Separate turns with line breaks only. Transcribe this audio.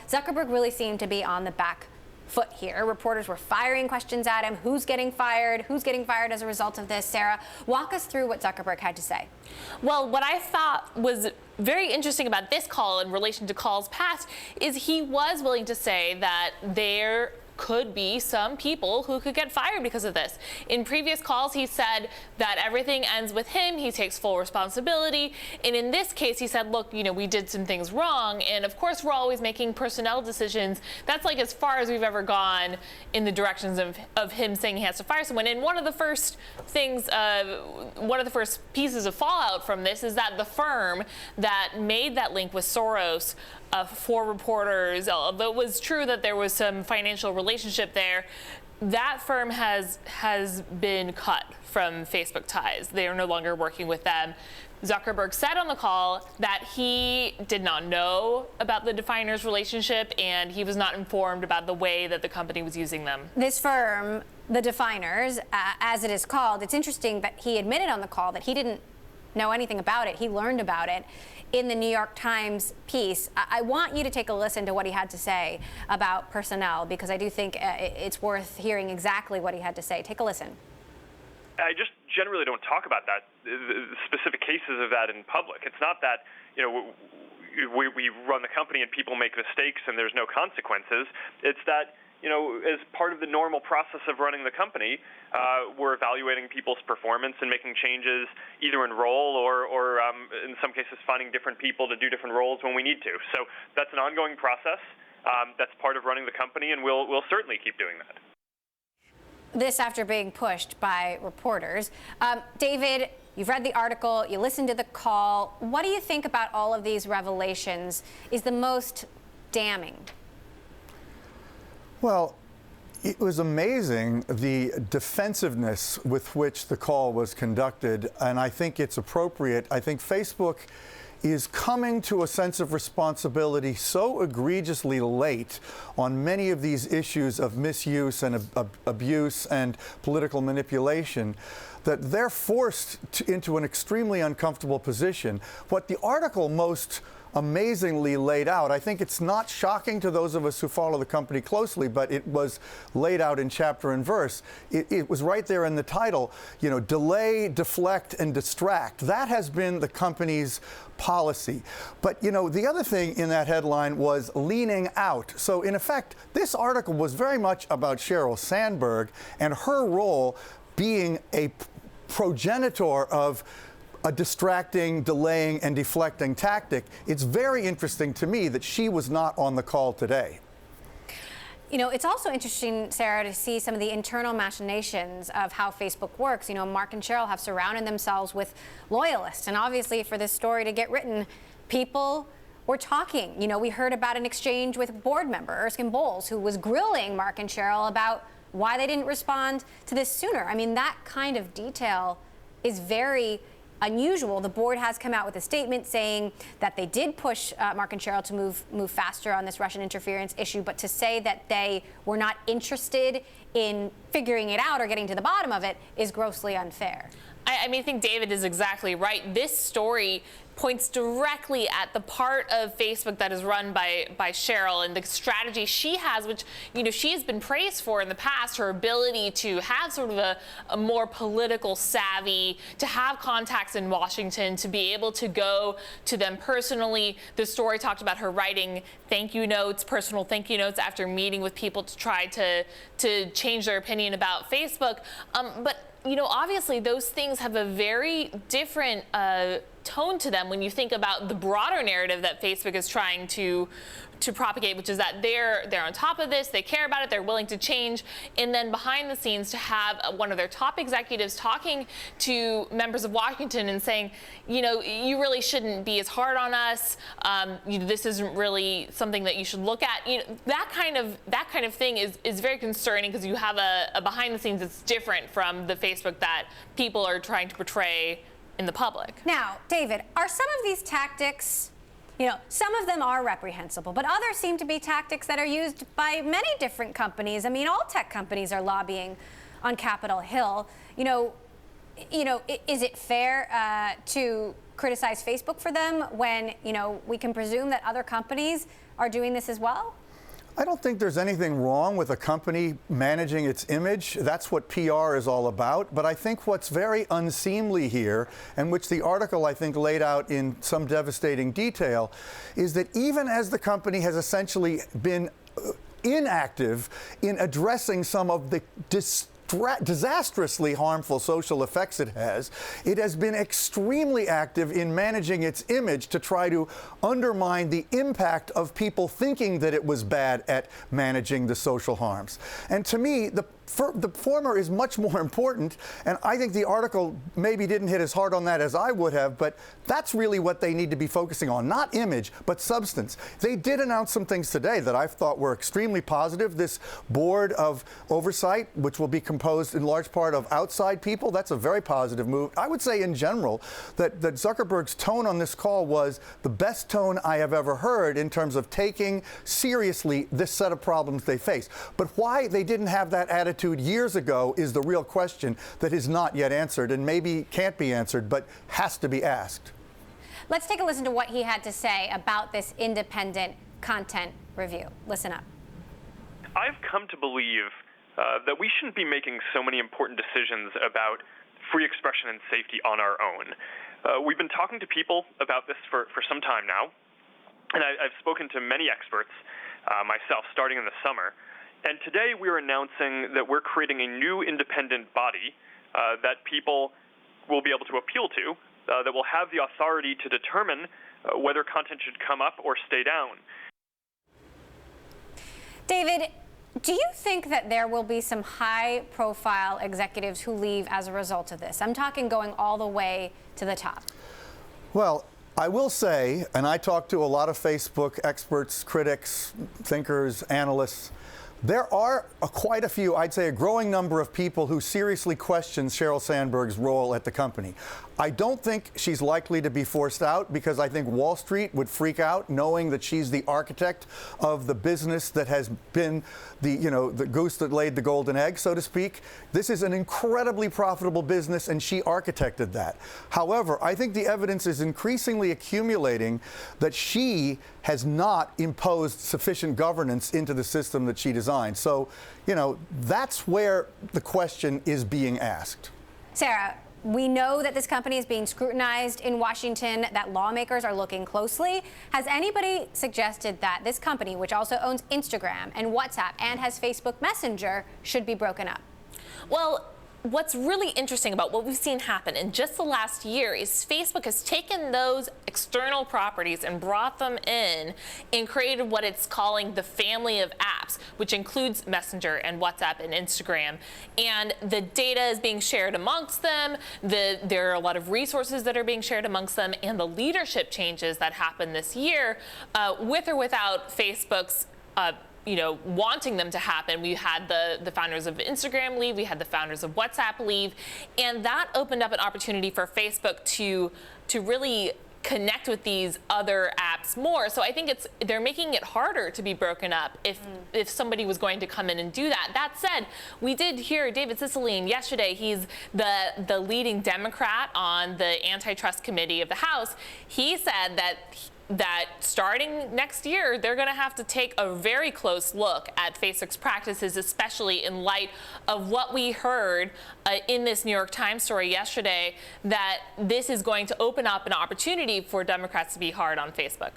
Zuckerberg really seemed to be on the back foot here. Reporters were firing questions at him. Who's getting fired? Who's getting fired as a result of this? Sarah, walk us through what Zuckerberg had to say.
Well, what I thought was very interesting about this call in relation to calls past is he was willing to say that there could be some people who could get fired because of this. In previous calls, he said that everything ends with him. He takes full responsibility. And in this case, he said, look, we did some things wrong. And of course, we're always making personnel decisions. That's like as far as we've ever gone in the directions of him saying he has to fire someone. And one of the first things, one of the first pieces of fallout from this is that the firm that made that link with Soros for reporters, although it was true that there was some financial relationship there, that firm has been cut from Facebook ties. They are no longer working with them. Zuckerberg said on the call that he did not know about the Definers relationship and he was not informed about the way that the company was using them.
This firm, the Definers, as it is called, it's interesting that he admitted on the call that he didn't know anything about it. He learned about it in the New York Times piece. I want you to take a listen to what he had to say about personnel, because I do think it's worth hearing exactly what he had to say. Take a listen.
I just generally don't talk about that, specific cases of that in public. It's not that, we run the company and people make mistakes and there's no consequences. It's that, as part of the normal process of running the company, we're evaluating people's performance and making changes either in role or in some cases finding different people to do different roles when we need to. So that's an ongoing process. That's part of running the company, and we'll certainly keep doing that.
This after being pushed by reporters. David, you've read the article, you listened to the call. What do you think about all of these revelations is the most damning?
Well, it was amazing the defensiveness with which the call was conducted, and I think it's appropriate. I think Facebook is coming to a sense of responsibility so egregiously late on many of these issues of misuse and abuse and political manipulation that they're forced into an extremely uncomfortable position. What the article most amazingly laid out, I think it's not shocking to those of us who follow the company closely, but it was laid out in chapter and verse. It was right there in the title, delay, deflect, and distract. That has been the company's policy. But, the other thing in that headline was leaning out. So, in effect, this article was very much about Sheryl Sandberg and her role being a progenitor of a distracting, delaying, and deflecting tactic. It's very interesting to me that she was not on the call today.
It's also interesting, Sarah, to see some of the internal machinations of how Facebook works. Mark and Sheryl have surrounded themselves with loyalists. And obviously, for this story to get written, people were talking. We heard about an exchange with board member Erskine Bowles, who was grilling Mark and Sheryl about why they didn't respond to this sooner. I mean, that kind of detail is very unusual. The board has come out with a statement saying that they did push Mark and Sheryl to move faster on this Russian interference issue, but to say that they were not interested in figuring it out or getting to the bottom of it is grossly unfair.
I think David is exactly right. This story points directly at the part of Facebook that is run by Sheryl and the strategy she has, which, she has been praised for in the past, her ability to have sort of a more political savvy, to have contacts in Washington, to be able to go to them personally. The story talked about her writing personal thank you notes after meeting with people to try to change their opinion about Facebook. But obviously those things have a very different tone to them when you think about the broader narrative that Facebook is trying to propagate, which is that they're on top of this, they care about it, they're willing to change, and then behind the scenes to have one of their top executives talking to members of Washington and saying, you really shouldn't be as hard on us. This isn't really something that you should look at. That kind of thing is very concerning, because you have a behind the scenes that's different from the Facebook that people are trying to portray in the public.
Now, David, are some of these tactics, some of them are reprehensible, but others seem to be tactics that are used by many different companies. I mean, all tech companies are lobbying on Capitol Hill. Is it fair to criticize Facebook for them when, we can presume that other companies are doing this as well?
I don't think there's anything wrong with a company managing its image. That's what PR is all about. But I think what's very unseemly here, and which the article, I think, laid out in some devastating detail, is that even as the company has essentially been inactive in addressing some of the disastrously harmful social effects it has been extremely active in managing its image to try to undermine the impact of people thinking that it was bad at managing the social harms. And to me, the former is much more important, and I think the article maybe didn't hit as hard on that as I would have, but that's really what they need to be focusing on, not image, but substance. They did announce some things today that I thought were extremely positive. This board of oversight, which will be composed in large part of outside people, that's a very positive move. I would say in general that Zuckerberg's tone on this call was the best tone I have ever heard in terms of taking seriously this set of problems they face. But why they didn't have that attitude years ago is the real question that is not yet answered, and maybe can't be answered, but has to be asked.
Let's take a listen to what he had to say about this independent content review. Listen up.
I've come to believe that we shouldn't be making so many important decisions about free expression and safety on our own. We've been talking to people about this for some time now, and I've spoken to many experts myself starting in the summer. And today we're announcing that we're creating a new independent body that people will be able to appeal to, that will have the authority to determine whether content should come up or stay down.
David, do you think that there will be some high-profile executives who leave as a result of this? I'm talking going all the way to the top.
Well, I will say, and I talk to a lot of Facebook experts, critics, thinkers, analysts, there are quite a few, I'd say a growing number of people who seriously question Sheryl Sandberg's role at the company. I don't think she's likely to be forced out because I think Wall Street would freak out knowing that she's the architect of the business that has been the goose that laid the golden egg, so to speak. This is an incredibly profitable business and she architected that. However, I think the evidence is increasingly accumulating that she has not imposed sufficient governance into the system that she designed. So, that's where the question is being asked.
Sarah, we know that this company is being scrutinized in Washington, that lawmakers are looking closely. Has anybody suggested that this company, which also owns Instagram and WhatsApp and has Facebook Messenger, should be broken up?
Well, what's really interesting about what we've seen happen in just the last year is Facebook has taken those external properties and brought them in and created what it's calling the family of apps, which includes Messenger and WhatsApp and Instagram. And the data is being shared amongst them. There are a lot of resources that are being shared amongst them, and the leadership changes that happened this year, with or without Facebook's wanting them to happen. We had the founders of Instagram leave, we had the founders of WhatsApp leave, and that opened up an opportunity for Facebook to really connect with these other apps more. So I think they're making it harder to be broken up if somebody was going to come in and do that. That said, we did hear David Cicilline yesterday. He's the leading Democrat on the Antitrust Committee of the House. He said that starting next year, they're going to have to take a very close look at Facebook's practices, especially in light of what we heard in this New York Times story yesterday, that this is going to open up an opportunity for Democrats to be hard on Facebook.